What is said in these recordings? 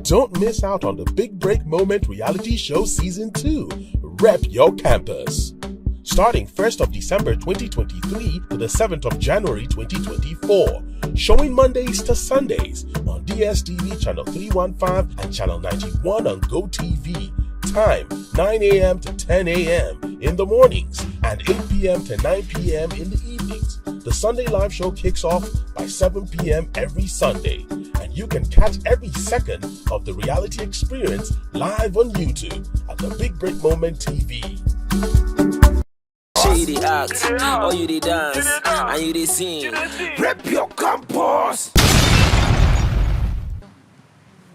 Don't miss out on the Big Break Moment reality show season 2, Rep Your Campus. Starting 1st of December 2023 to the 7th of January 2024. Showing Mondays to Sundays on DSTV channel 315 and channel 91 on GoTV. Time 9 a.m. to 10 a.m. in the mornings and 8 p.m. to 9 p.m. in the evenings. The Sunday live show kicks off by 7 p.m. every Sunday. And you can catch every second of the reality experience live on YouTube at the Big Break Moment TV. You dey act, or you dey dance, and you dey sing. Rep your campus.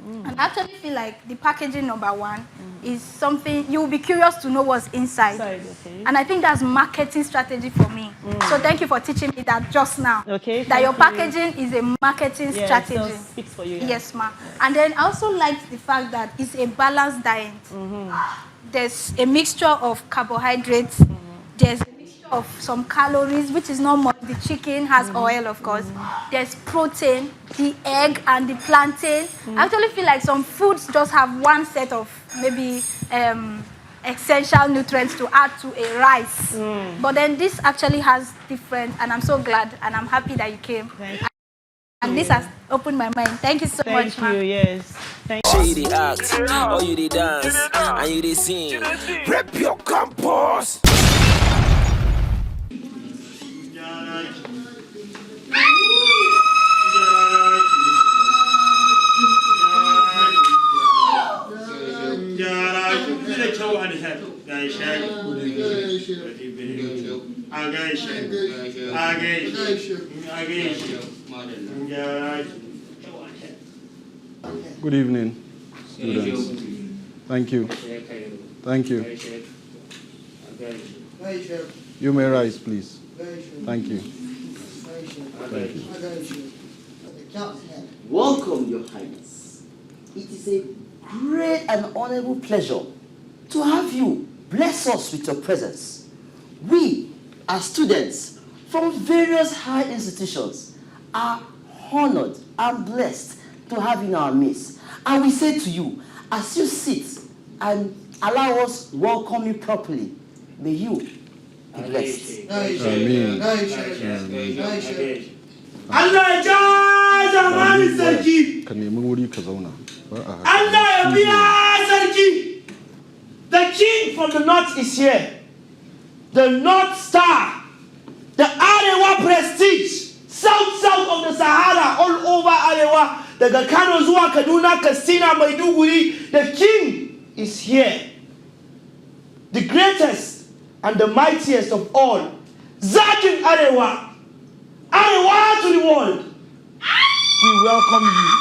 And I actually feel like the packaging #1 is something you will be curious to know what's inside. Okay. And I think that's marketing strategy for me. So thank you for teaching me that just now. Okay. That your packaging is a marketing strategy. So speaks for you. Yeah. Yes, ma'am. And then I also liked the fact that it's a balanced diet. There's a mixture of carbohydrates. There's a mixture of some calories, which is not much. The chicken has oil, of course. There's protein, the egg, and the plantain. I actually feel like some foods just have one set of maybe essential nutrients to add to a rice. But then this actually has different, and I'm so glad, and I'm happy that you came. And this has opened my mind. Thank you so much, Thank you, yes. Thank you. You dey act, or you dey dance, and you dey sing. Rep your campus. Good evening, students. Thank you. Thank you. You may rise, please. Thank you. Thank you. Welcome, Your Highness. It is a great and honorable pleasure to have you bless us with your presence. We, as students from various high institutions, are honored and blessed to have you in our midst. And we say to you, as you sit and allow us welcome you properly, may you be blessed. Amen. Allah ja zamani sarki. Ka nemi wuri ka zauna. Allah ya biya sarki. The king from the north is here. The North Star. The Arewa prestige. South of the Sahara, all over Arewa. Daga Kano zuwa Kaduna, Katsina, Maiduguri. The king is here. The greatest and the mightiest of all. Zakin Arewa. Arewa to the world. We welcome you.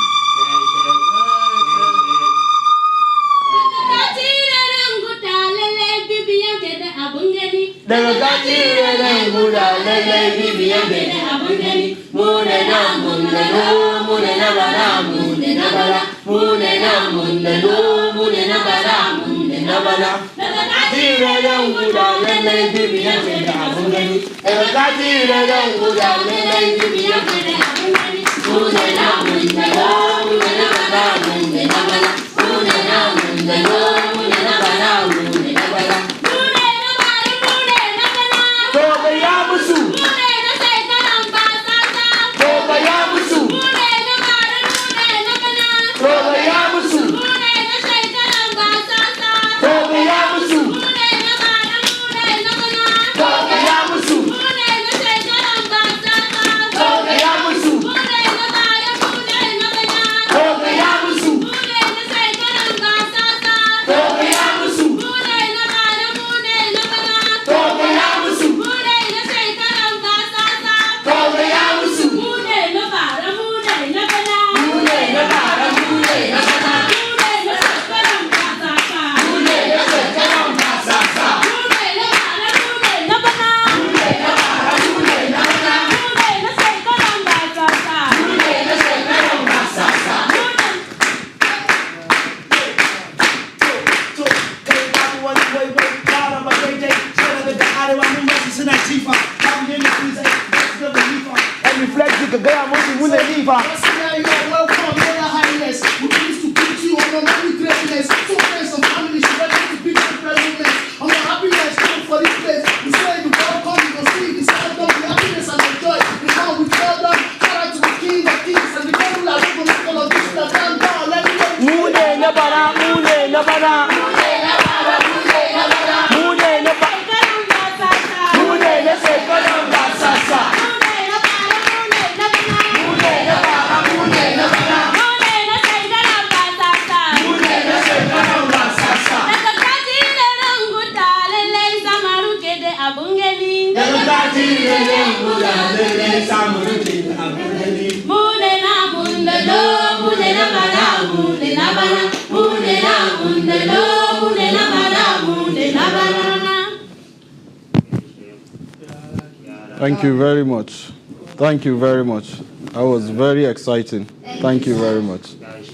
Thank you very much. Thank you very much. That was very exciting. Thank you very much. Yes.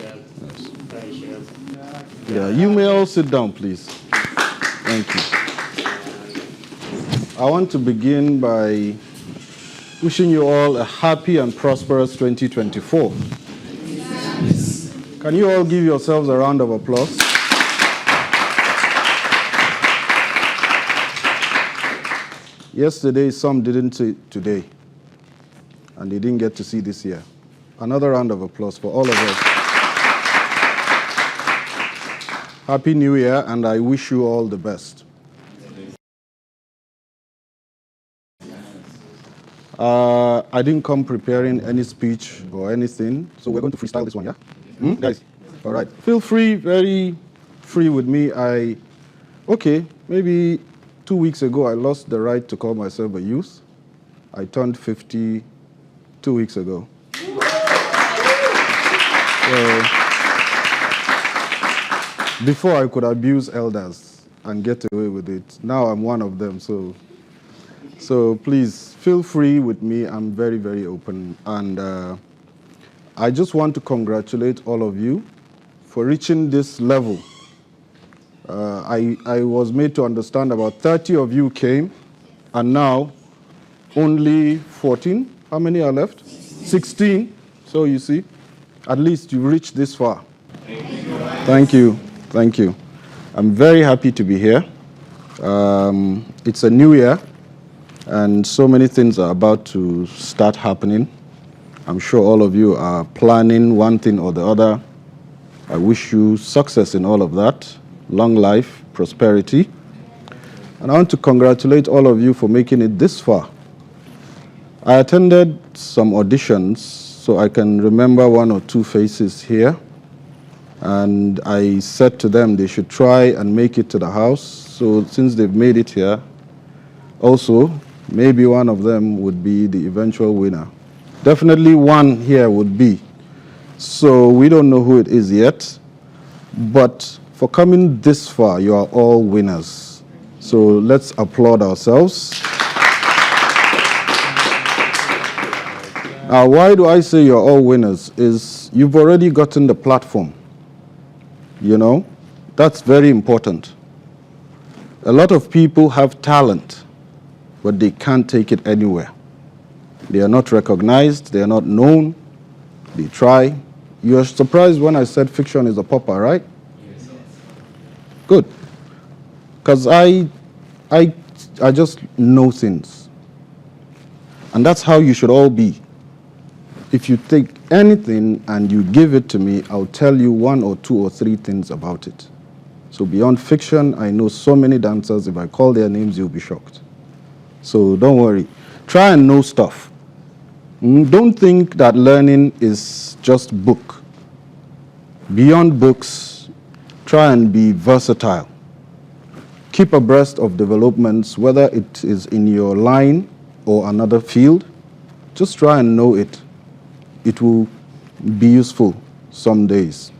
Yeah, you may all sit down, please. Thank you. I want to begin by wishing you all a happy and prosperous 2024. Can you all give yourselves a round of applause? Yesterday, some didn't see it today, and they didn't get to see this year. Another round of applause for all of us. Happy New Year, and I wish you all the best. I didn't come preparing any speech or anything, so we're going to freestyle this one, yeah? Guys, all right. Feel free, very free with me. Okay, maybe 2 weeks ago, I lost the right to call myself a youth. I turned 50 2 weeks ago. Before I could abuse elders and get away with it. Now I'm one of them, so please feel free with me. I'm very, very open. And I just want to congratulate all of you for reaching this level. I was made to understand about 30 of you came, and now only 14. How many are left? 16. So you see, at least you reached this far. Thank you. Thank you. I'm very happy to be here. It's a new year, and so many things are about to start happening. I'm sure all of you are planning one thing or the other. I wish you success in all of that. Long life, prosperity. And I want to congratulate all of you for making it this far. I attended some auditions, so I can remember one or two faces here. And I said to them they should try and make it to the house. So since they've made it here, also, maybe one of them would be the eventual winner. Definitely one here would be. So we don't know who it is yet, but for coming this far, you are all winners. So let's applaud ourselves. Now, why do I say you're all winners? Is you've already gotten the platform. You know, that's very important. A lot of people have talent, but they can't take it anywhere. They are not recognized, they are not known, they try. You're surprised when I said fiction is a popper, right? Yes. Good. Because I just know things. And that's how you should all be. If you take anything and you give it to me, I'll tell you 1 or 2 or 3 things about it. So beyond fiction, I know so many dancers. If I call their names, you'll be shocked. So don't worry. Try and know stuff. Don't think that learning is just book. Beyond books, try and be versatile. Keep abreast of developments, whether it is in your line or another field. Just try and know it. It will be useful some days.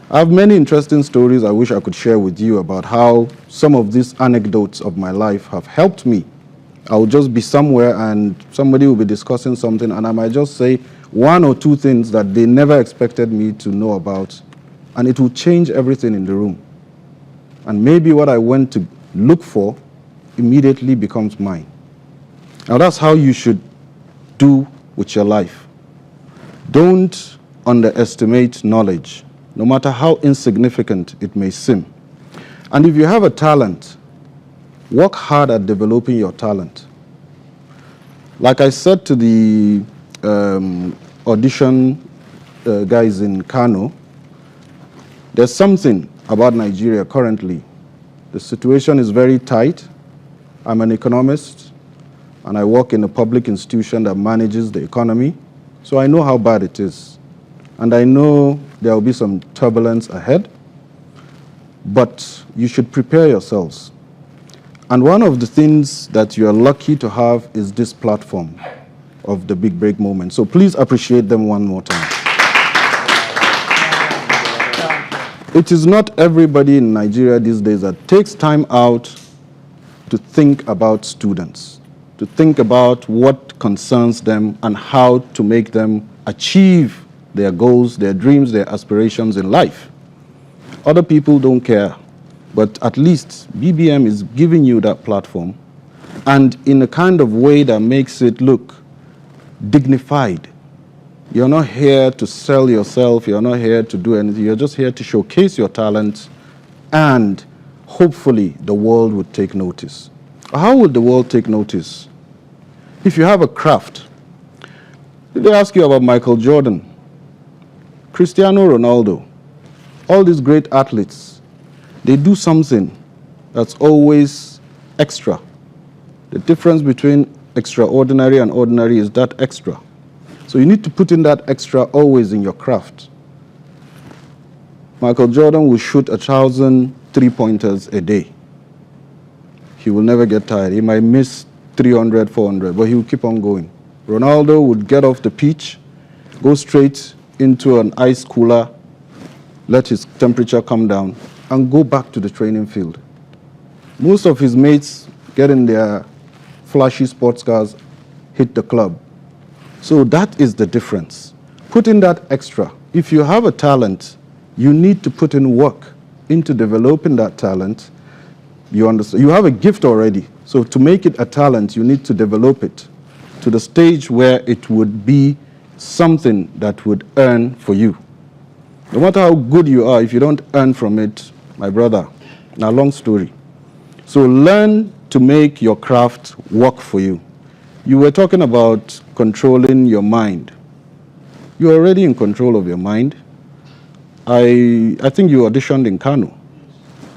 I have many interesting stories I wish I could share with you about how some of these anecdotes of my life have helped me. I'll just be somewhere and somebody will be discussing something and I might just say 1 or 2 things that they never expected me to know about, and it will change everything in the room. And maybe what I went to look for immediately becomes mine. Now that's how you should do with your life. Don't underestimate knowledge, no matter how insignificant it may seem. And if you have a talent, work hard at developing your talent. Like I said to the audition guys in KANO, there's something. about Nigeria currently. The situation is very tight. I'm an economist, and I work in a public institution that manages the economy, so I know how bad it is. And I know there will be some turbulence ahead, but you should prepare yourselves. And one of the things that you are lucky to have is this platform of the Big Break Moment. So please appreciate them one more time. It is not everybody in Nigeria these days that takes time out to think about students, to think about what concerns them and how to make them achieve their goals, their dreams, their aspirations in life. Other people don't care, but at least BBM is giving you that platform, and in a kind of way that makes it look dignified. You're not here to sell yourself, you're not here to do anything, you're just here to showcase your talents, and hopefully the world would take notice. How would the world take notice? If you have a craft, did they ask you about Michael Jordan, Cristiano Ronaldo, all these great athletes? They do something that's always extra. The difference between extraordinary and ordinary is that extra. So you need to put in that extra always in your craft. Michael Jordan will shoot 1,000 three-pointers a day. He will never get tired. He might miss 300, 400, but he will keep on going. Ronaldo would get off the pitch, go straight into an ice cooler, let his temperature come down, and go back to the training field. Most of his mates get in their flashy sports cars, hit the club. So that is the difference. Put in that extra. If you have a talent, you need to put in work into developing that talent. You understand? You have a gift already. So to make it a talent, you need to develop it to the stage where it would be something that would earn for you. No matter how good you are, if you don't earn from it, my brother, now long story. So learn to make your craft work for you. You were talking about controlling your mind. You're already in control of your mind. I think you auditioned in KANO.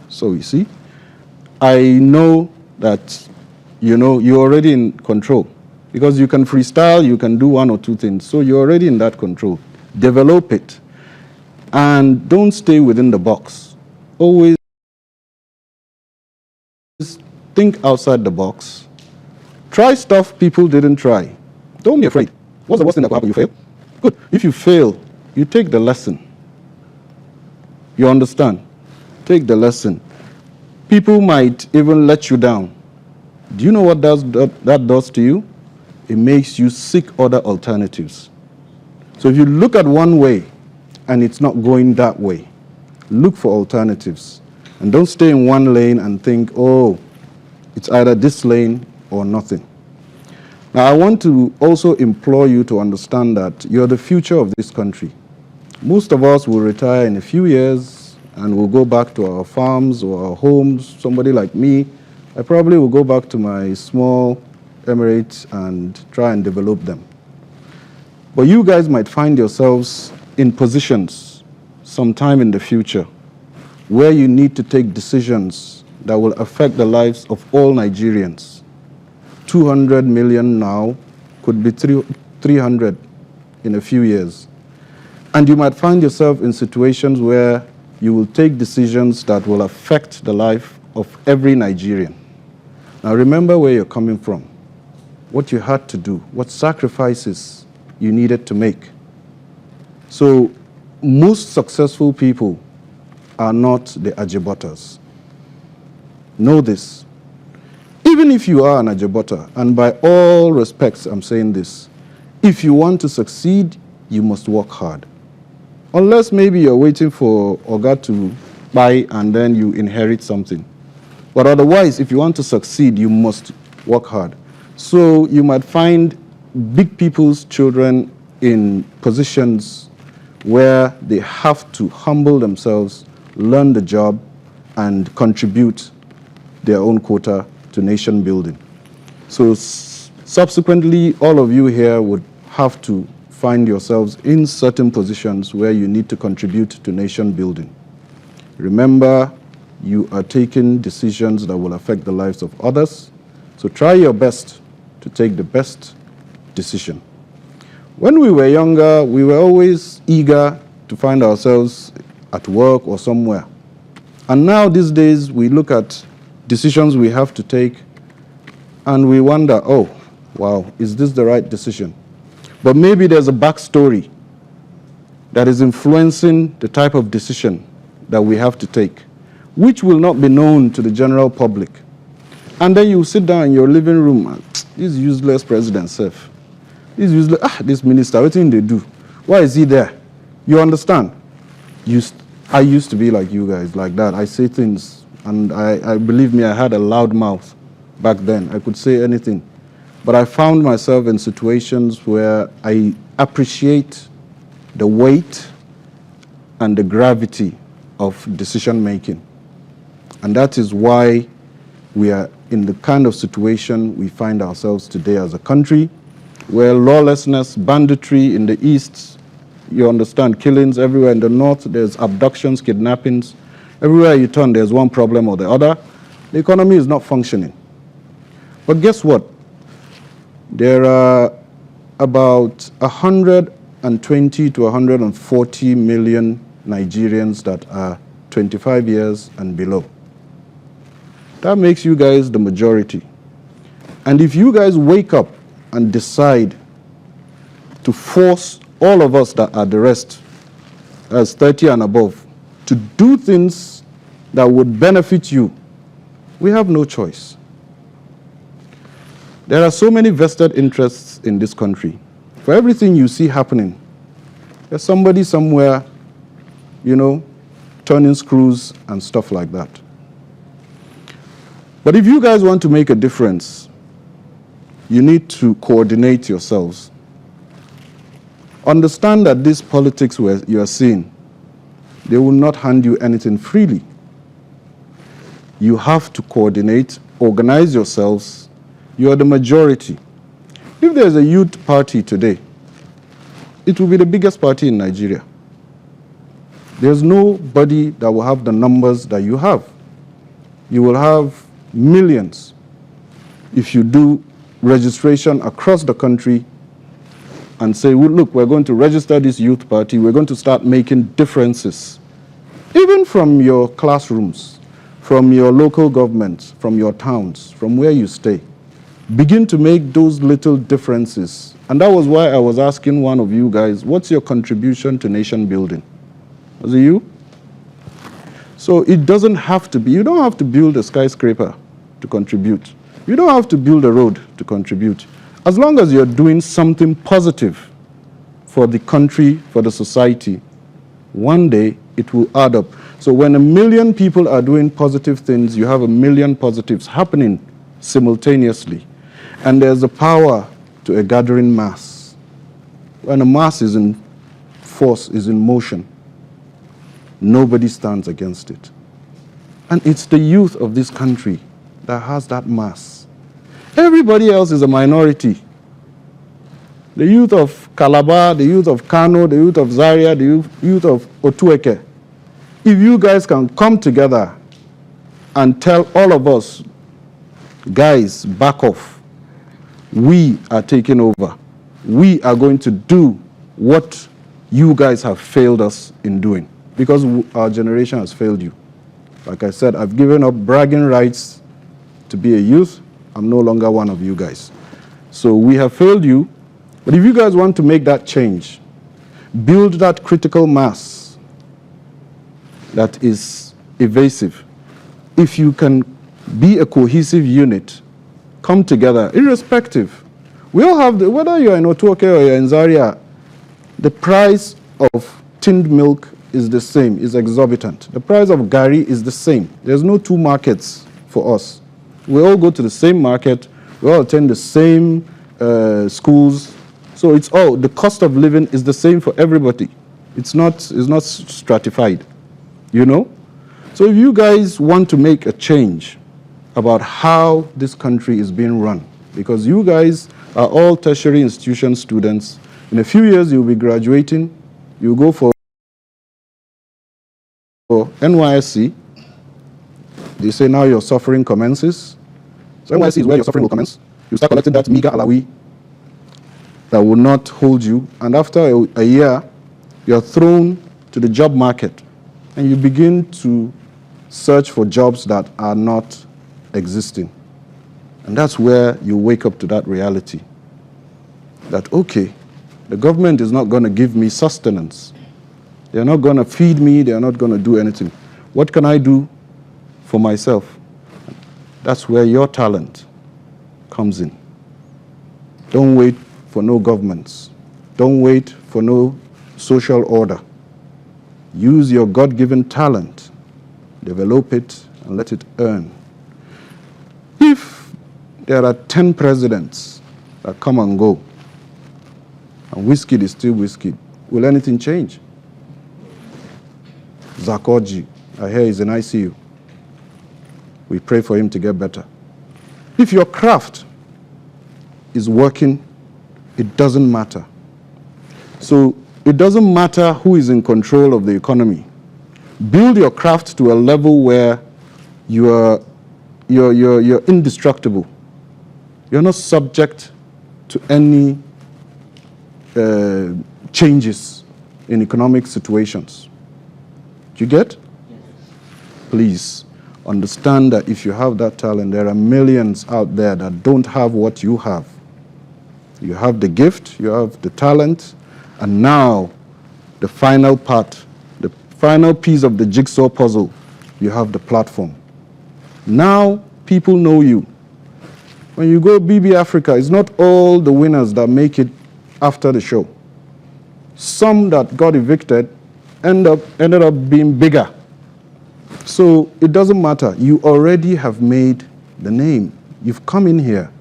So you see, I know that, you're already in control. Because you can freestyle, you can do one or two things. So you're already in that control. Develop it. And don't stay within the box. Always think outside the box. Try stuff people didn't try. Don't be afraid. What's the worst thing that will happen? You fail? Good. If you fail, you take the lesson. You understand? Take the lesson. People might even let you down. Do you know what that does to you? It makes you seek other alternatives. So if you look at one way and it's not going that way, look for alternatives. And don't stay in one lane and think, oh, it's either this lane or nothing. Now, I want to also implore you to understand that you're the future of this country. Most of us will retire in a few years and we'll go back to our farms or our homes. Somebody like me, I probably will go back to my small Emirates and try and develop them. But you guys might find yourselves in positions sometime in the future where you need to take decisions that will affect the lives of all Nigerians. 200 million now could be 300 in a few years. And you might find yourself in situations where you will take decisions that will affect the life of every Nigerian. Now remember where you're coming from, what you had to do, what sacrifices you needed to make. So most successful people are not the ajibotas. Know this. Even if you are an ajibota, and by all respects I'm saying this, if you want to succeed, you must work hard. Unless maybe you're waiting for Oga to buy and then you inherit something. But otherwise, if you want to succeed, you must work hard. So you might find big people's children in positions where they have to humble themselves, learn the job, and contribute their own quota to nation building. So subsequently, all of you here would have to find yourselves in certain positions where you need to contribute to nation building. Remember, you are taking decisions that will affect the lives of others. So try your best to take the best decision. When we were younger, we were always eager to find ourselves at work or somewhere. And now these days, we look at decisions we have to take and we wonder, oh, wow, is this the right decision? But maybe there's a backstory that is influencing the type of decision that we have to take, which will not be known to the general public. And then you sit down in your living room, and this useless president, Seth. This minister, what thing they do? Why is he there? You understand? I used to be like you guys, like that. I say things, and I believe me, I had a loud mouth back then. I could say anything. But I found myself in situations where I appreciate the weight and the gravity of decision making. And that is why we are in the kind of situation we find ourselves today as a country, where lawlessness, banditry in the east, you understand, killings everywhere in the north, there's abductions, kidnappings. Everywhere you turn, there's one problem or the other. The economy is not functioning. But guess what? There are about 120 to 140 million Nigerians that are 25 years and below. That makes you guys the majority. And if you guys wake up and decide to force all of us that are the rest, as 30 and above, to do things that would benefit you, we have no choice. There are so many vested interests in this country. For everything you see happening, there's somebody somewhere, turning screws and stuff like that. But if you guys want to make a difference, you need to coordinate yourselves. Understand that this politics you are seeing, they will not hand you anything freely. You have to coordinate, organize yourselves. You are the majority. If there's a youth party today, it will be the biggest party in Nigeria. There's nobody that will have the numbers that you have. You will have millions if you do registration across the country and say, well, look, we're going to register this youth party. We're going to start making differences, even from your classrooms, from your local governments, from your towns, from where you stay. Begin to make those little differences. And that was why I was asking one of you guys, what's your contribution to nation building? Was it you? So it doesn't have to be, you don't have to build a skyscraper to contribute. You don't have to build a road to contribute. As long as you're doing something positive for the country, for the society, one day it will add up. So when 1 million people are doing positive things, you have 1 million positives happening simultaneously. And there's a power to a gathering mass. When a mass is in force, is in motion, nobody stands against it. And it's the youth of this country that has that mass. Everybody else is a minority. The youth of Calabar, the youth of Kano, the youth of Zaria, the youth of Otueke. If you guys can come together and tell all of us, guys, back off. We are taking over. We are going to do what you guys have failed us in doing, because our generation has failed you. Like I said, I've given up bragging rights to be a youth. I'm no longer one of you guys. So we have failed you. But if you guys want to make that change, build that critical mass that is evasive. If you can be a cohesive unit, come together, irrespective. We all have, whether you're in Otuoke or you're in Zaria, the price of tinned milk is the same, is exorbitant. The price of gari is the same. There's no two markets for us. We all go to the same market, we all attend the same schools. So it's all, the cost of living is the same for everybody. It's not stratified, So if you guys want to make a change about how this country is being run, because you guys are all tertiary institution students, in a few years you'll be graduating, you'll go for NYSC, they say now your suffering commences. So NYSC is where your suffering will commence. You start collecting that meager alawi that will not hold you. And after a year, you're thrown to the job market. And you begin to search for jobs that are not existing. And that's where you wake up to that reality. That, okay, the government is not going to give me sustenance. They're not going to feed me. They're not going to do anything. What can I do for myself? That's where your talent comes in. Don't wait for no governments. Don't wait for no social order. Use your God-given talent, develop it, and let it earn. If there are 10 presidents that come and go, and Wizkid is still Wizkid, will anything change? Zakoji, I hear he's in ICU. We pray for him to get better. If your craft is working, it doesn't matter. So it doesn't matter who is in control of the economy. Build your craft to a level where you're indestructible. You're not subject to any changes in economic situations. Do you get? Yes. Please understand that if you have that talent, there are millions out there that don't have what you have. You have the gift, you have the talent, and now the final part, the final piece of the jigsaw puzzle, you have the platform. Now people know you. When you go BB Africa, it's not all the winners that make it after the show. Some that got evicted ended up being bigger. So it doesn't matter. You already have made the name. You've come in here.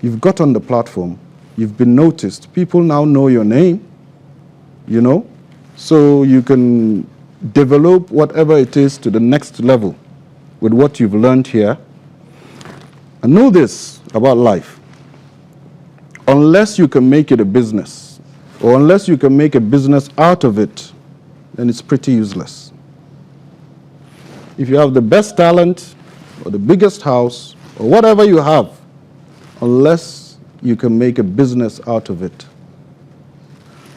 You've got on the platform. You've been noticed. People now know your name, you know, so you can develop whatever it is to the next level with what you've learned here. And know this about life. Unless you can make it a business, or unless you can make a business out of it, then it's pretty useless. If you have the best talent, or the biggest house, or whatever you have, unless you can make a business out of it.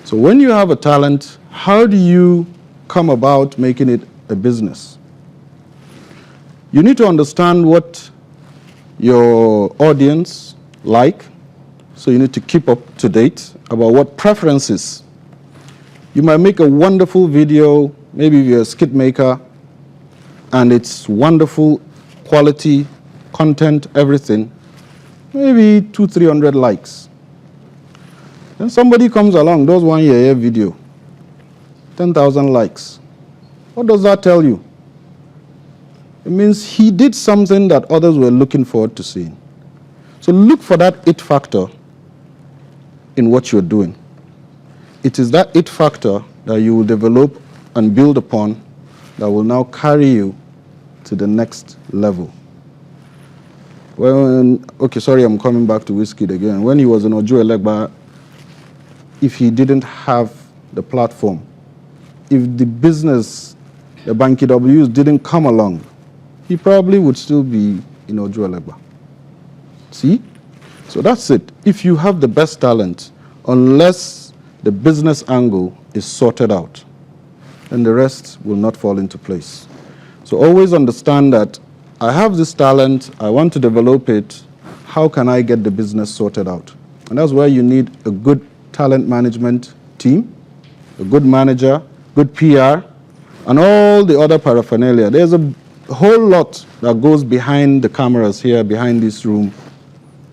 So when you have a talent, how do you come about making it a business? You need to understand what your audience like, so you need to keep up to date about what preferences. You might make a wonderful video, maybe you're a skit maker, and it's wonderful quality, content, everything, maybe 200-300 likes. Then somebody comes along, does 1 year video, 10,000 likes. What does that tell you? It means he did something that others were looking forward to seeing. So look for that it factor in what you're doing. It is that it factor that you will develop and build upon that will now carry you to the next level. Okay, sorry, I'm coming back to Wizkid again. When he was in Ojo Elegba, if he didn't have the platform, if the business, the Banky W's didn't come along, he probably would still be in Ojo Elegba. See? So that's it. If you have the best talent, unless the business angle is sorted out, then the rest will not fall into place. So always understand that I have this talent, I want to develop it, how can I get the business sorted out? And that's where you need a good talent management team, a good manager, good PR, and all the other paraphernalia. There's a whole lot that goes behind the cameras here, behind this room,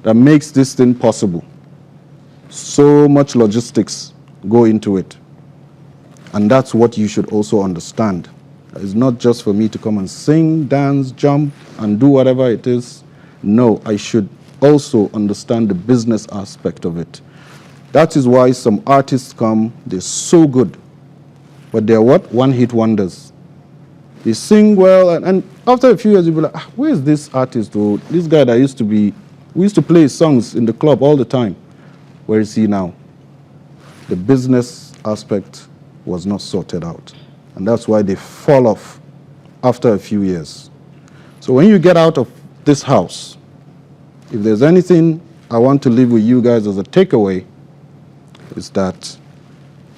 that makes this thing possible. So much logistics go into it. And that's what you should also understand. It's not just for me to come and sing, dance, jump, and do whatever it is. No, I should also understand the business aspect of it. That is why some artists come, they're so good, but they're what? One-hit wonders. They sing well, and after a few years, you'll be like, where is this artist? Or this guy that we used to play songs in the club all the time. Where is he now? The business aspect was not sorted out. And that's why they fall off after a few years. So when you get out of this house, if there's anything I want to leave with you guys as a takeaway, is that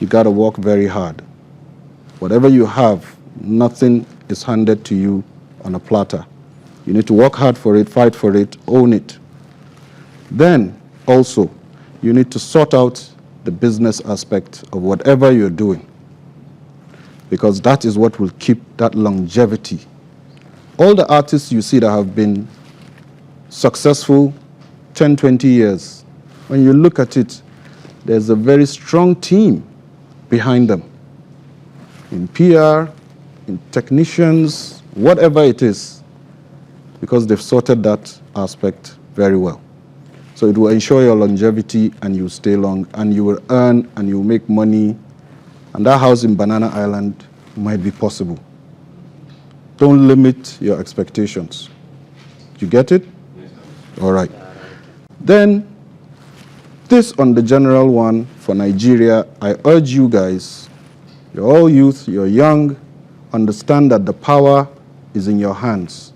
you got to work very hard. Whatever you have, nothing is handed to you on a platter. You need to work hard for it, fight for it, own it. Then also, you need to sort out the business aspect of whatever you're doing, because that is what will keep that longevity. All the artists you see that have been successful 10, 20 years, when you look at it, there's a very strong team behind them. In PR, in technicians, whatever it is, because they've sorted that aspect very well. So it will ensure your longevity and you stay long and you will earn and you will make money. And that house in Banana Island might be possible. Don't limit your expectations. You get it? Yes, sir. All right. Then, this on the general one for Nigeria, I urge you guys, you're all youth, you're young, understand that the power is in your hands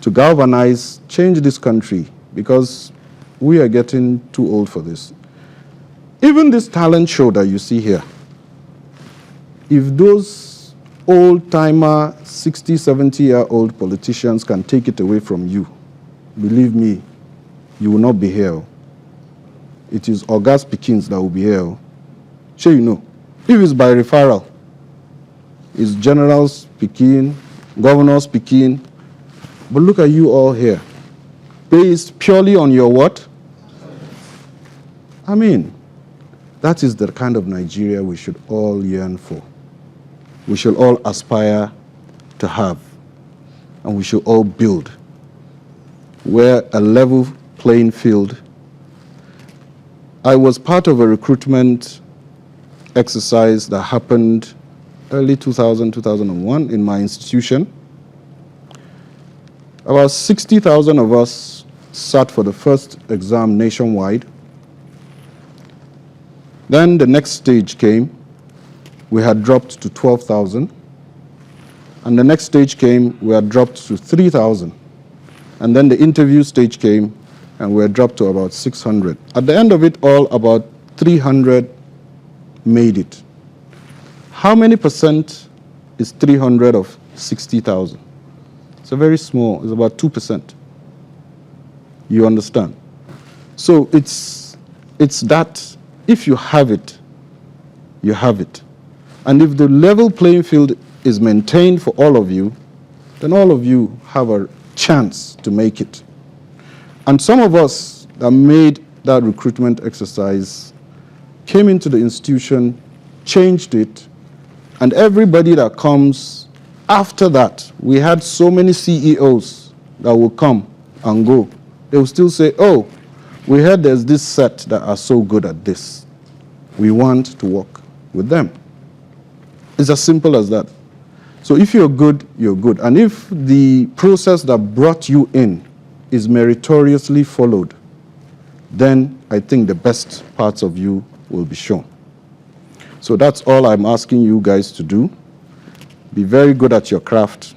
to galvanize, change this country, because we are getting too old for this. Even this talent show that you see here, if those old-timer, 60, 70-year-old politicians can take it away from you, believe me, you will not be here. It is August Pikins that will be here. Sure you know. If it's by referral, it's generals speaking, governors speaking, but look at you all here. Based purely on your what? I mean, that is the kind of Nigeria we should all yearn for. We should all aspire to have. And we should all build. Where a level playing field. I was part of a recruitment exercise that happened early 2000, 2001 in my institution. About 60,000 of us sat for the first exam nationwide. Then the next stage came. We had dropped to 12,000. And the next stage came, we had dropped to 3,000. And then the interview stage came, and we had dropped to about 600. At the end of it all, about 300 made it. How many percent is 300 of 60,000? It's a very small, it's about 2%. You understand? So it's that if you have it, you have it. And if the level playing field is maintained for all of you, then all of you have a chance to make it. And some of us that made that recruitment exercise came into the institution, changed it, and everybody that comes after that, we had so many CEOs that will come and go. They will still say, oh, we heard there's this set that are so good at this. We want to work with them. It's as simple as that. So if you're good, you're good. And if the process that brought you in is meritoriously followed, then I think the best parts of you will be shown. So that's all I'm asking you guys to do. Be very good at your craft.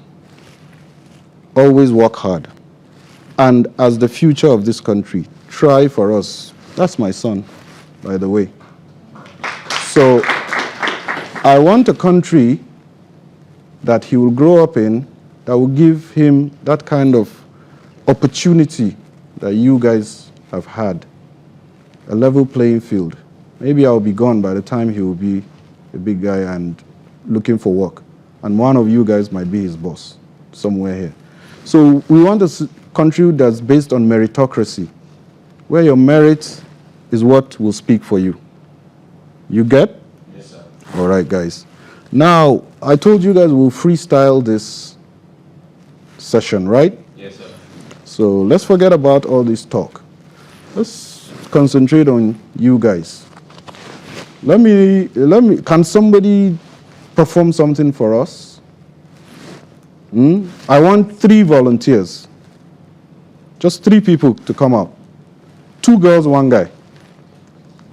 Always work hard. And as the future of this country, try for us. That's my son, by the way. So I want a country that he will grow up in that will give him that kind of opportunity that you guys have had. A level playing field. Maybe I'll be gone by the time he will be a big guy and looking for work. And one of you guys might be his boss somewhere here. So we want a country that's based on meritocracy, where your merit is what will speak for you. You get? Yes, sir. All right, guys. Now, I told you guys we'll freestyle this session, right? Yes, sir. So let's forget about all this talk. Let's concentrate on you guys. Can somebody perform something for us? I want 3 volunteers. Just 3 people to come out. 2 girls, 1 guy.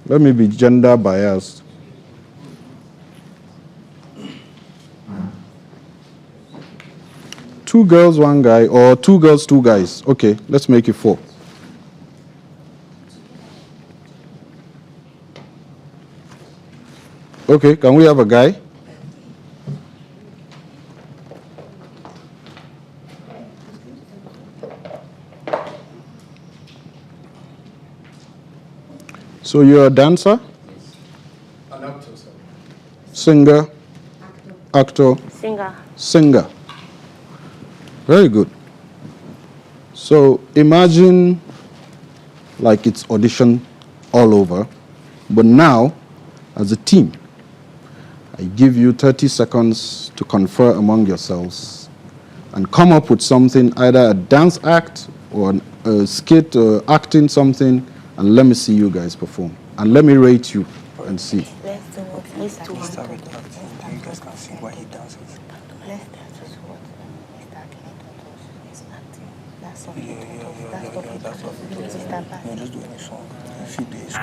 Let me be gender biased. 2 girls, 1 guy, or 2 girls, 2 guys. Okay, let's make it 4. Okay, can we have a guy? So you're a dancer? An actor, sir. Singer? Actor? Singer. Very good. So imagine like it's audition all over, but now as a team, I give you 30 seconds to confer among yourselves and come up with something, either a dance act or a skit or acting something, and let me see you guys perform. And let me rate you and see. Let's start with that. You guys can see why he dances.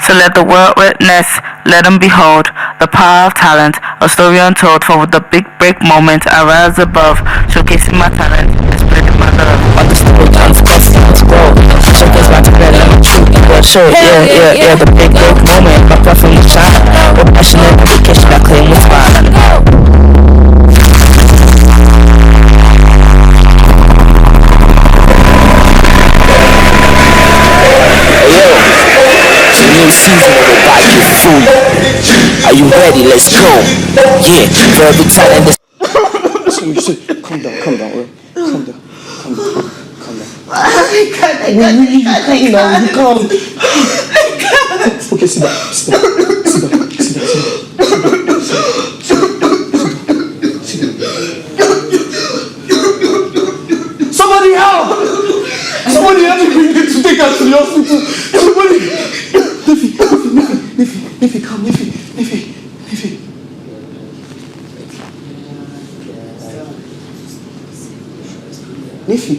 So let the world witness, let them behold the power of talent, a story untold for the big break moment. I rise above, showcasing my talent, spreading my love. On the story, time for confidence, grow. Showcase my talent, I'm true. Show, yeah, the big break moment. My platform is shine. With passionate dedication, I claim with mine. New season of the body food. Are you ready? Let's go. Yeah, for every talent this. Calm down, calm down. I can't. Okay, sit down. Somebody help! Somebody help me to take us to the hospital. Somebody. Niffy, come, Niffy. Niffy,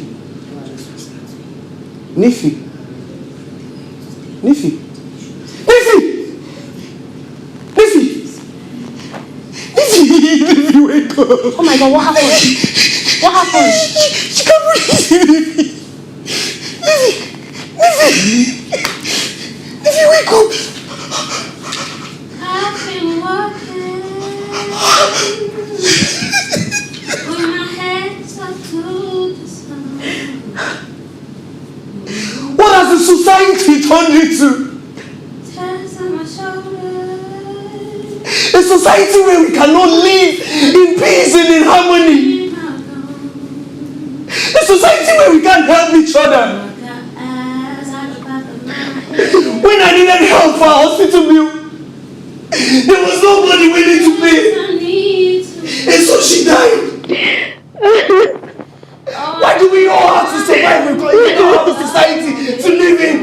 wake up. Oh my God, what happened? She can't breathe. Niffy, wake up. I've been working with my head up to the sun. What has the society turned into? Tears on my shoulders. A society where we cannot live in peace and in harmony. A society where we can't help each other. When I needed help for our hospital bill, there was nobody willing to pay. And so she died. Why do we all have to survive because we don't have a society to live in?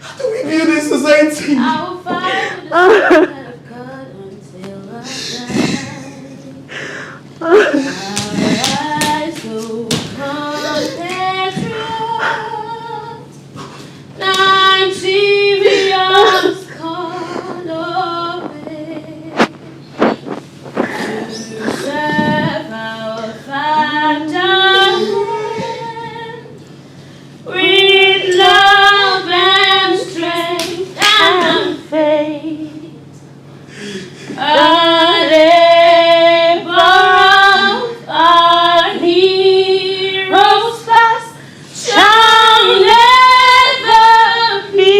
How do we build a society? I will fight with the spirit of God until I die. I so compatriot, 90 years called away to serve our fatherland with love and strength and faith. A labor of our heroes past shall never be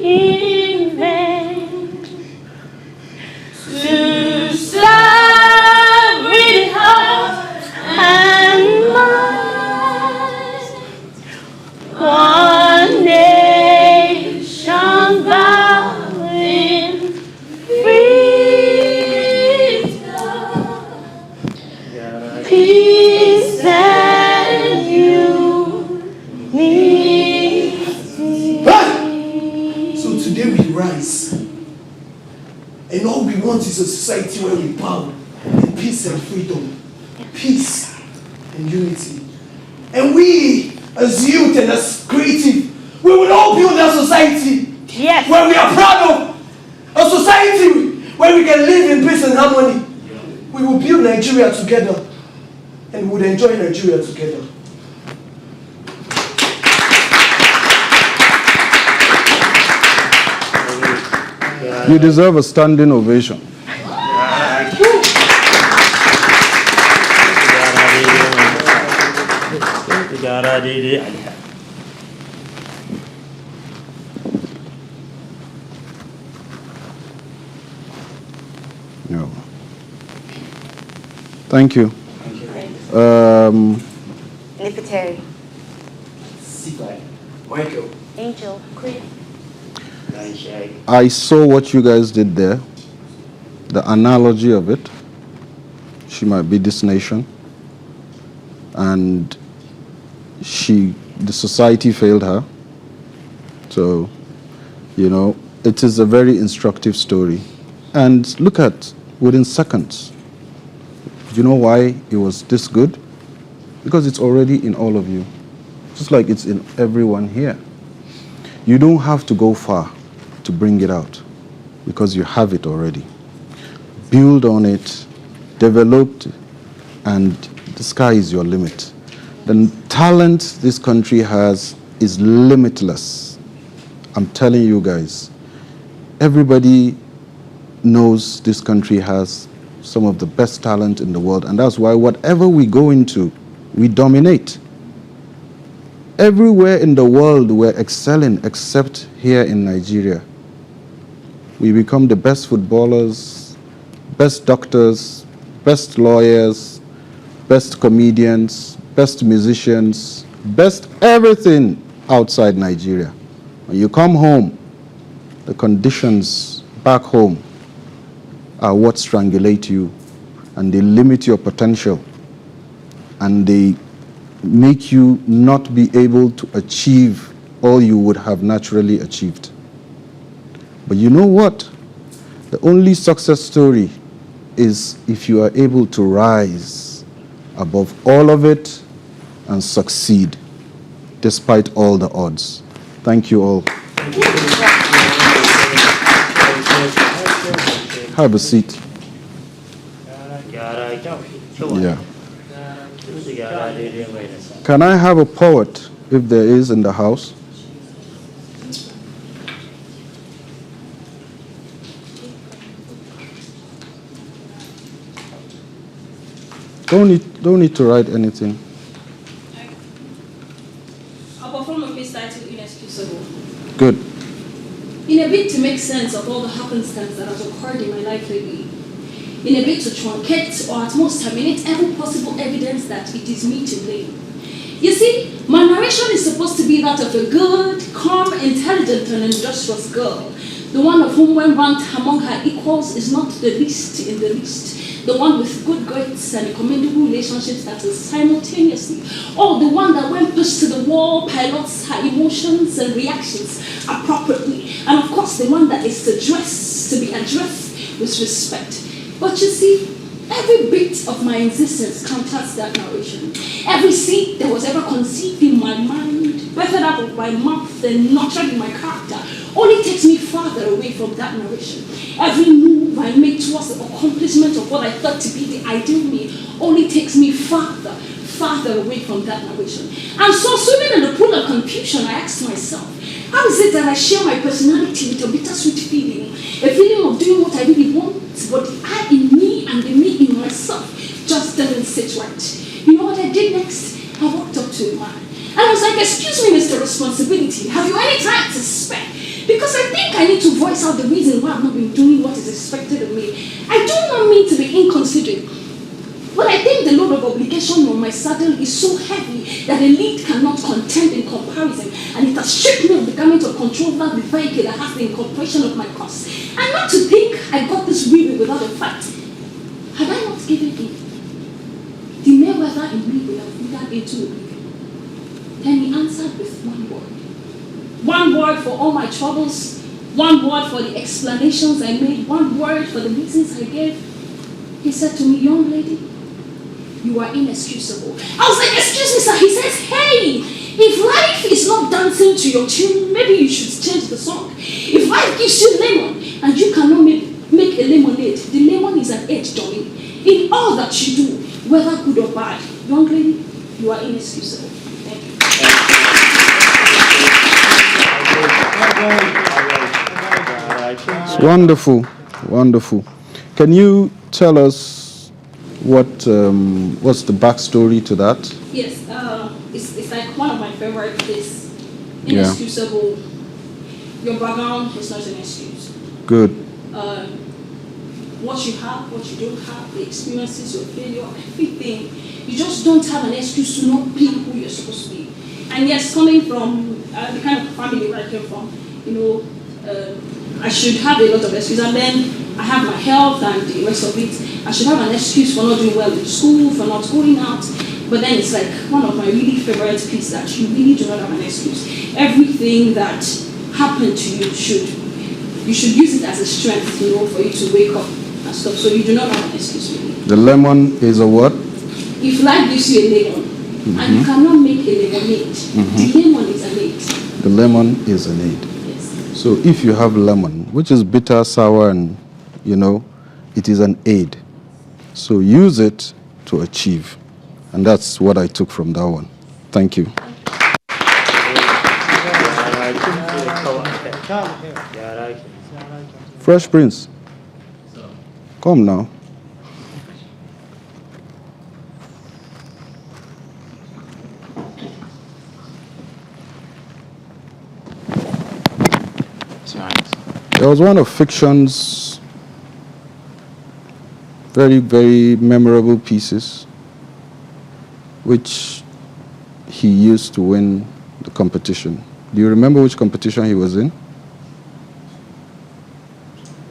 in vain. To serve with heart and mind, one nation bowing freedom, peace and unity. So today we rise. And all we want is a society where we bow in peace and freedom, peace and unity. And we, as youth and as creative, we will all build a society where we are proud of, a society where we can live in peace and harmony. We will build Nigeria together. and would enjoy Nigeria together. You deserve a standing ovation. No. Thank you. Nifiteri. Michael. Angel. Queen. I saw what you guys did there, the analogy of it. She might be this nation, and the society failed her. So, you know, it is a very instructive story. And look at, within seconds, you know why it was this good? Because it's already in all of you, just like it's in everyone here. You don't have to go far to bring it out, because you have it already. Build on it, develop, and the sky is your limit. The talent this country has is limitless. I'm telling you guys, everybody knows this country has some of the best talent in the world, and that's why whatever we go into, we dominate. Everywhere in the world we're excelling except here in Nigeria. We become the best footballers, best doctors, best lawyers, best comedians, best musicians, best everything outside Nigeria. When you come home, the conditions back home are what strangulate you, and they limit your potential, and they make you not be able to achieve all you would have naturally achieved. But you know what? The only success story is if you are able to rise above all of it and succeed despite all the odds. Thank you all. Have a seat. Yeah. Can I have a poet, if there is, in the house? Don't need to write anything. I'll perform a piece titled Inexcusable. Good. In a bid to make sense of all the happenstance that has occurred in my life lately, in a bid to truncate or at most terminate every possible evidence that it is me to blame. You see, my narration is supposed to be that of a good, calm, intelligent, and industrious girl, the one of whom when ranked among her equals is not the least in the least, the one with good grades and commendable relationships that is simultaneously, or the one that when pushed to the wall pilots her emotions and reactions appropriately, and of course the one that is to be addressed with respect. But you see, every bit of my existence counters that narration. Every seed that was ever conceived in my mind, birthed out of my mouth and nurtured in my character, only takes me farther away from that narration. Every move I make towards the accomplishment of what I thought to be the ideal me only takes me farther away from that narration. And so, swimming in the pool of confusion, I asked myself, how is it that I share my personality with a bittersweet feeling? A feeling of doing what I really want, but the I in me and the me in myself just doesn't sit right. You know what I did next? I walked up to a man. And I was like, excuse me, Mr. Responsibility, have you any time to spare? Because I think I need to voice out the reason why I've not been doing what is expected of me. I do not mean to be inconsiderate, but I think the load of obligation on my saddle is so heavy that a lead cannot contend in comparison, and it has stripped me of the garment of control over the vehicle that has the incorporation of my cost. And not to think I got this weary without a fight. Had I not given in, the mere weather in me would have withered into oblivion. Then he answered with one word. One word for all my troubles, one word for the explanations I made, one word for the reasons I gave. He said to me, young lady, you are inexcusable. I was like, excuse me, sir. He says, hey, if life is not dancing to your tune, maybe you should change the song. If life gives you lemon and you cannot make a lemonade, the lemon is an edge, darling. In all that you do, whether good or bad, Young lady, you are inexcusable. Thank you. It's wonderful, wonderful. Can you tell us what's the backstory to that? Yes, it's like one of my favorite is inexcusable. Your background is not an excuse. Good. What you have, what you don't have, the experiences, your failure, everything. You just don't have an excuse to not be who you're supposed to be. And yes, coming from the kind of family where I came from, you know, I should have a lot of excuses. And then I have my health and the rest of it. I should have an excuse for not doing well in school, for not going out. But then it's like one of my really favorite pieces that you really do not have an excuse. Everything that happened to you should use it as a strength, you know, for you to wake up and stuff. So you do not have an excuse really. The lemon is a what? If life gives you a lemon, and you cannot make a lemonade, the lemon is an aid. The lemon is an aid. Yes. So if you have lemon, which is bitter, sour, and, you know, it is an aid. So use it to achieve. And that's what I took from that one. Thank you. Fresh Prince. Come now. There was one of fiction's very, very memorable pieces which he used to win the competition. Do you remember which competition he was in?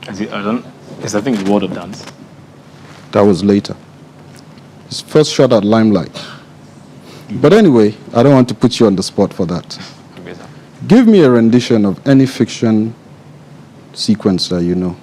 I think the World of Dance. That was later. His first shot at Limelight. But anyway, I don't want to put you on the spot for that. Okay, sir. Give me a rendition of any fiction sequence that you know.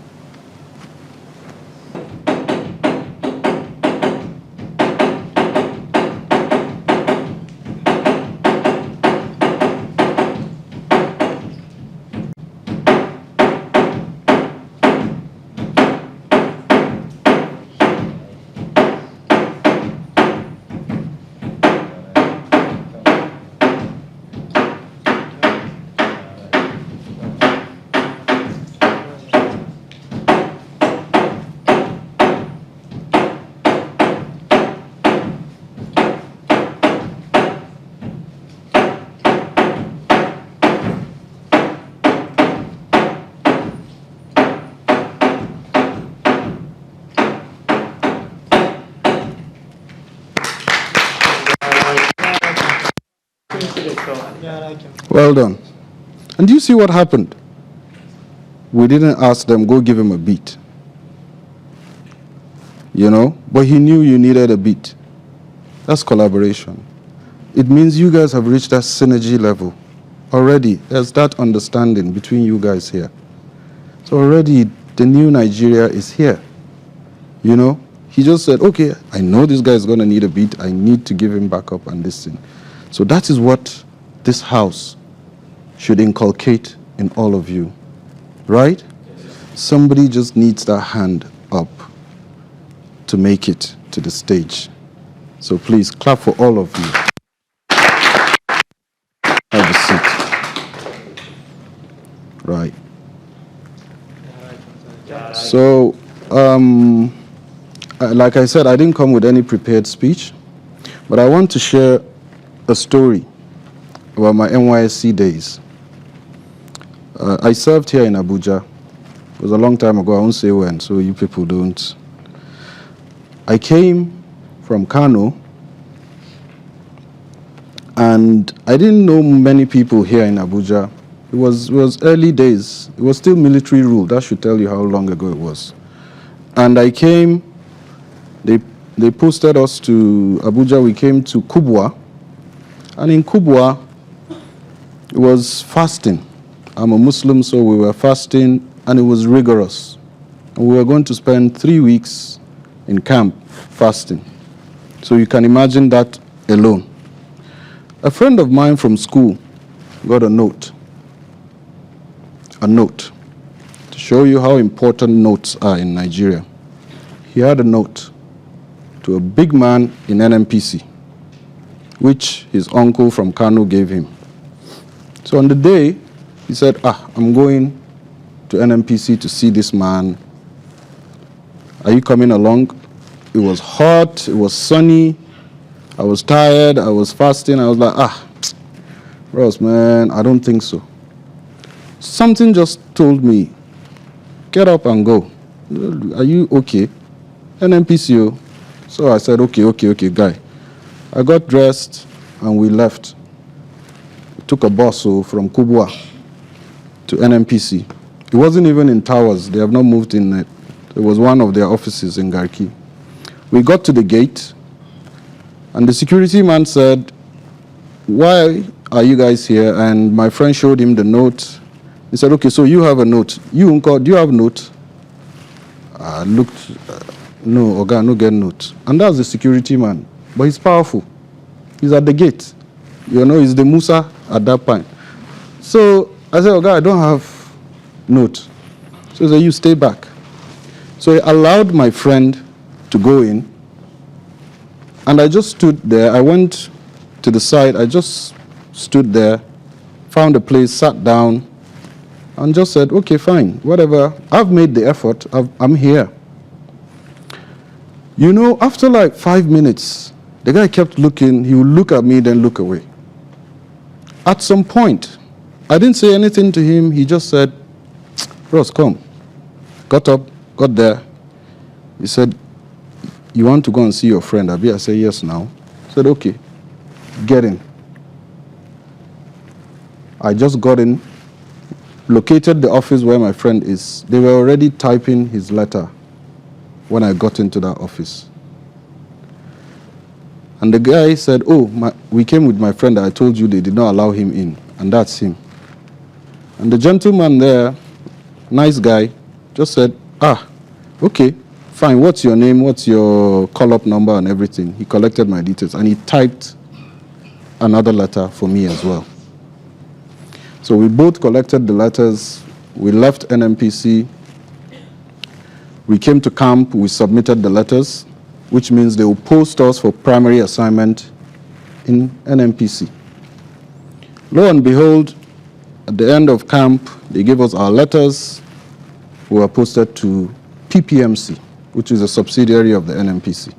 Well done. And do you see what happened? We didn't ask them, go give him a beat. You know? But he knew you needed a beat. That's collaboration. It means you guys have reached that synergy level. Already, there's that understanding between you guys here. So already, the new Nigeria is here. You know? He just said, okay, I know this guy is going to need a beat. I need to give him backup and this thing. So that is what this house should inculcate in all of you, right? Somebody just needs that hand up to make it to the stage. So please clap for all of you. Have a seat. Right. So, like I said, I didn't come with any prepared speech, but I want to share a story about my NYSC days. I served here in Abuja. It was a long time ago. I won't say when, so you people don't. I came from Kano, and I didn't know many people here in Abuja. It was early days. It was still military rule. That should tell you how long ago it was. And I came, they posted us to Abuja. We came to Kubwa. And in Kubwa, it was fasting. I'm a Muslim, so we were fasting, and it was rigorous. And we were going to spend 3 weeks in camp fasting. So you can imagine that alone. A friend of mine from school got a note to show you how important notes are in Nigeria. He had a note to a big man in NMPC. which his uncle from Kano gave him. So on the day, he said, I'm going to NMPC to see this man. Are you coming along? It was hot, it was sunny, I was tired, I was fasting. I was like, Ross, man, I don't think so. Something just told me, get up and go. Are you okay? NMPC. So I said, okay, guy. I got dressed and we left. We took a bus from Kubwa to NMPC. It wasn't even in Towers. They have not moved in it. It was one of their offices in Garki. We got to the gate and the security man said, why are you guys here? And my friend showed him the note. He said, okay, so you have a note. You, Uncle, do you have a note? I looked, no, Oga, no get note. And that's the security man. But he's powerful. He's at the gate. You know, he's the Musa at that point. So I said, Oga, I don't have note. So he said, you stay back. So he allowed my friend to go in. And I just stood there. I went to the side. I just stood there, found a place, sat down, and just said, okay, fine, whatever. I've made the effort. I'm here. You know, after like 5 minutes, the guy kept looking. He would look at me, then look away. At some point, I didn't say anything to him. He just said, Ross, come. Got up, got there. He said, you want to go and see your friend, Abi? I said, yes, now. He said, okay, get in. I just got in, located the office where my friend is. They were already typing his letter when I got into that office. And the guy said, we came with my friend. I told you they did not allow him in. And that's him. And the gentleman there, nice guy, just said, okay, fine, what's your name? What's your call-up number and everything? He collected my details and he typed another letter for me as well. So we both collected the letters. We left NMPC. We came to camp. We submitted the letters, which means they will post us for primary assignment in NMPC. Lo and behold, at the end of camp, they gave us our letters. We were posted to PPMC, which is a subsidiary of the NMPC.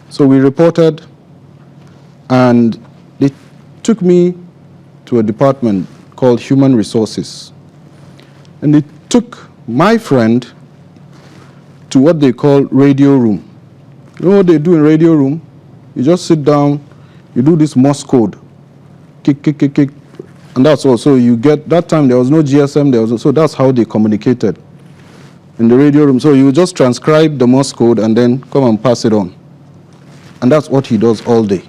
So we reported, and they took me to a department called Human Resources. And they took my friend to what they call radio room. You know what they do in radio room? You just sit down, you do this Morse code, kick, kick, kick, kick, and that's all. So you get, that time there was no GSM, so that's how they communicated in the radio room. So you just transcribe the Morse code and then come and pass it on. And that's what he does all day.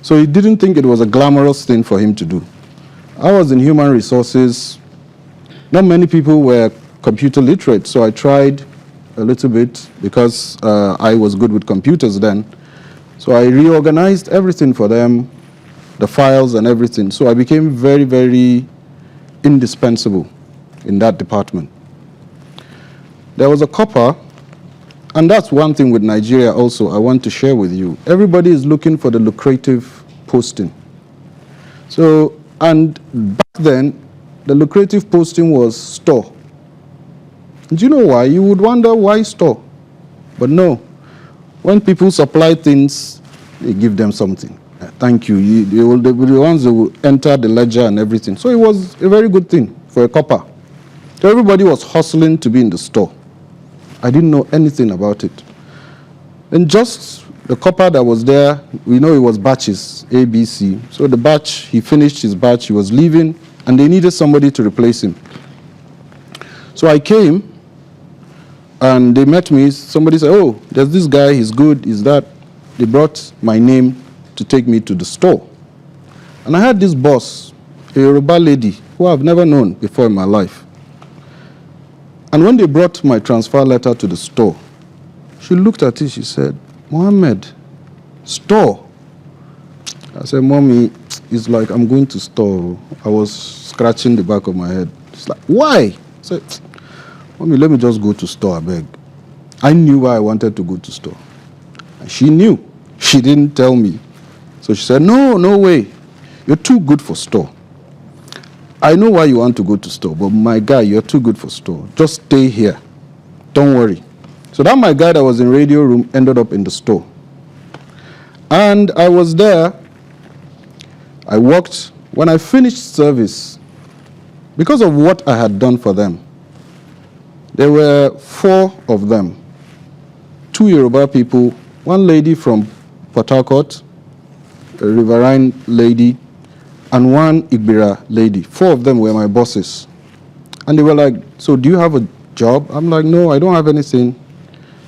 So he didn't think it was a glamorous thing for him to do. I was in human resources. Not many people were computer literate, so I tried a little bit because I was good with computers then. So I reorganized everything for them, the files and everything. So I became very, very indispensable in that department. There was a copper, and that's one thing with Nigeria also I want to share with you. Everybody is looking for the lucrative posting. So, and back then, the lucrative posting was store. Do you know why? You would wonder why store. But no, when people supply things, they give them something. Thank you. They will be the ones who will enter the ledger and everything. So it was a very good thing for a copper. So everybody was hustling to be in the store. I didn't know anything about it. And just the copper that was there, we know it was batches, A, B, C. So the batch, he finished his batch, he was leaving, and they needed somebody to replace him. So I came, and they met me. Somebody said, oh, there's this guy, he's good, he's that. They brought my name to take me to the store. And I had this boss, a Yoruba lady, who I've never known before in my life. And when they brought my transfer letter to the store, she looked at it, she said, Mohammed, store? I said, Mommy, it's like I'm going to store. I was scratching the back of my head. It's like, why? I said, Mommy, let me just go to store, I beg. I knew why I wanted to go to store. And she knew. She didn't tell me. So she said, no, no way. You're too good for store. I know why you want to go to store, but my guy, you're too good for store. Just stay here. Don't worry. So that my guy that was in radio room ended up in the store. And I was there. I worked. When I finished service, because of what I had done for them, there were 4 of them. 2 Yoruba people, 1 lady from Port Harcourt, a riverine lady, and 1 Igbira lady. 4 of them were my bosses. And they were like, so do you have a job? I'm like, no, I don't have anything.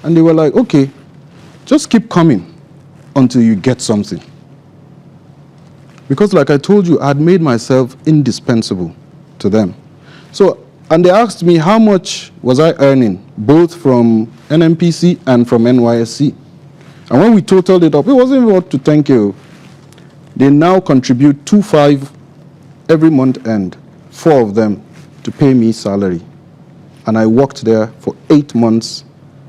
And they were like, okay, just keep coming until you get something. Because like I told you, I had made myself indispensable to them. So, and they asked me how much was I earning, both from NMPC and from NYSC. And when we totaled it up, it wasn't even what to thank you. They now contribute 2.5 every month end, 4 of them, to pay me salary. And I worked there for 8 months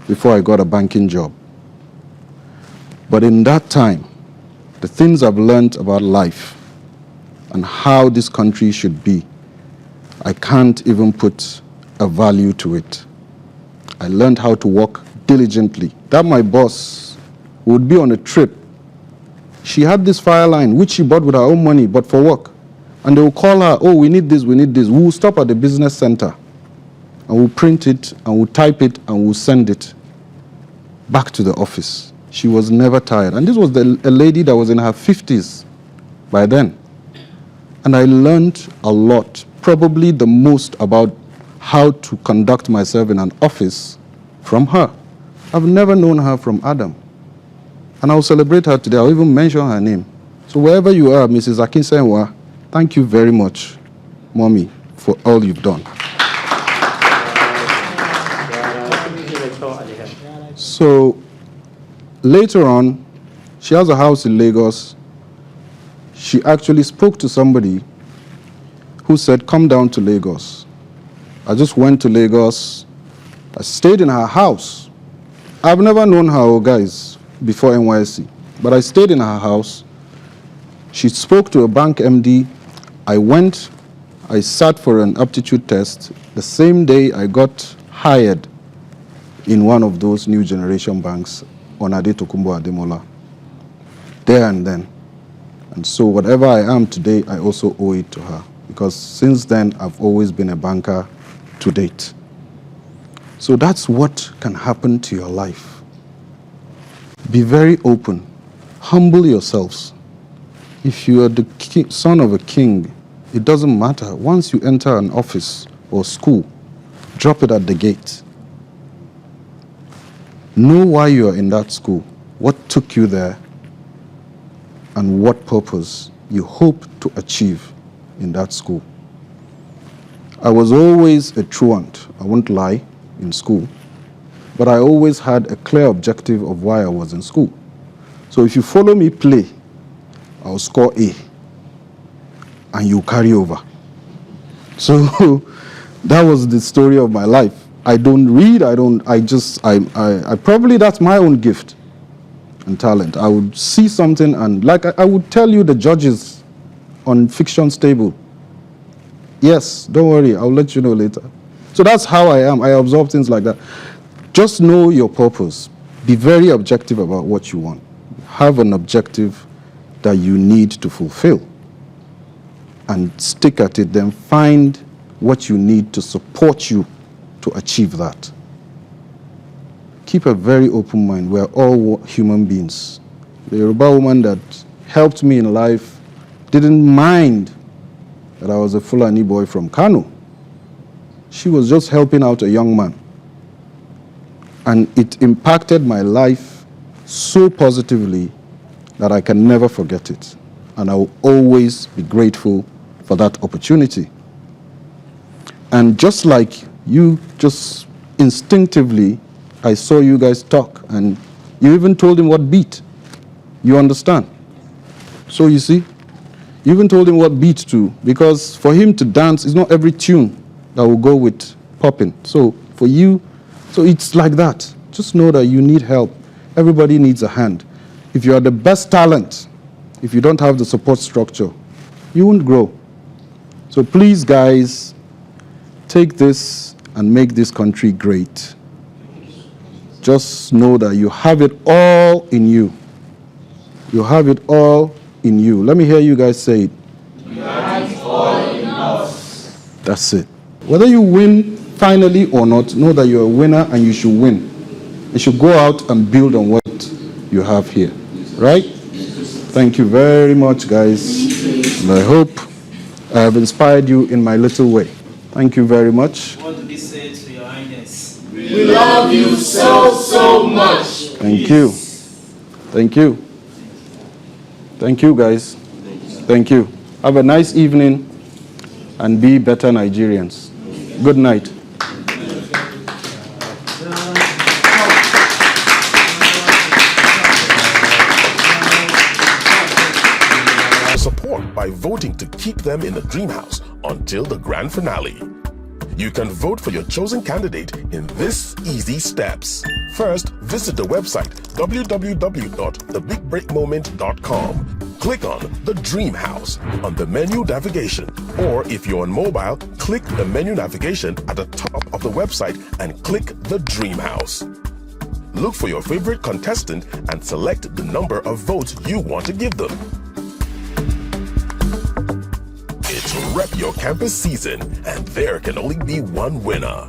before I got a banking job. But in that time, the things I've learned about life and how this country should be, I can't even put a value to it. I learned how to work diligently. That my boss would be on a trip. She had this fire line, which she bought with her own money, but for work. And they will call her, oh, we need this, we need this. We'll stop at the business center, and we'll print it, and we'll type it, and we'll send it back to the office. She was never tired. And this was a lady that was in her 50s by then. And I learned a lot, probably the most about how to conduct myself in an office from her. I've never known her from Adam. And I'll celebrate her today. I'll even mention her name. So wherever you are, Mrs. Akinsenwa, thank you very much, Mommy, for all you've done. So later on, she has a house in Lagos. She actually spoke to somebody who said, come down to Lagos. I just went to Lagos. I stayed in her house. I've never known her, guys, before NYSC, but I stayed in her house. She spoke to a bank MD. I went, I sat for an aptitude test. The same day I got hired in one of those new generation banks on Ade Tokumbo Ademola. There and then. And so whatever I am today, I also owe it to her. Because since then, I've always been a banker to date. So that's what can happen to your life. Be very open. Humble yourselves. If you are the son of a king, it doesn't matter. Once you enter an office or school, drop it at the gate. Know why you are in that school, what took you there, and what purpose you hope to achieve in that school. I was always a truant, I won't lie, in school, but I always had a clear objective of why I was in school. So if you follow me play, I'll score A, and you carry over. So that was the story of my life. I don't read, I probably, that's my own gift and talent. I would see something and like I would tell you the judges on Fiction's table. Yes, don't worry, I'll let you know later. So that's how I am. I absorb things like that. Just know your purpose. Be very objective about what you want. Have an objective that you need to fulfill and stick at it. Then find what you need to support you to achieve that. Keep a very open mind. We're all human beings. The Yoruba woman that helped me in life didn't mind that I was a Fulani boy from Kano. She was just helping out a young man. And it impacted my life so positively that I can never forget it. And I will always be grateful for that opportunity. And just like you, just instinctively, I saw you guys talk, and you even told him what beat. You understand? So you see, you even told him what beat to, because for him to dance, it's not every tune that will go with popping. So for you, so it's like that. Just know that you need help. Everybody needs a hand. If you are the best talent, if if you don't have the support structure, you won't grow. So please, guys, take this and make this country great. Just know that you have it all in you. You have it all in you. Let me hear you guys say it. You have it all in us. That's it. Whether you win finally or not, know that you're a winner and you should win. You should go out and build on what you have here. Right? Thank you very much, guys. And I hope I have inspired you in my little way. Thank you very much. What do we say to Your Highness? We love you so much. Thank you. Thank you. Thank you, guys. Thank you. Have a nice evening and be better Nigerians. Good night. Support by voting to keep them in the dream house until the grand finale. You can vote for your chosen candidate in this easy steps. First, visit the website www.thebigbreakmoment.com. Click on the Dream House on the menu navigation, or if you're on mobile, click the menu navigation at the top of the website and click the Dream House. Look for your favorite contestant and select the number of votes you want to give them. It's Rep Your Campus season, and there can only be one winner.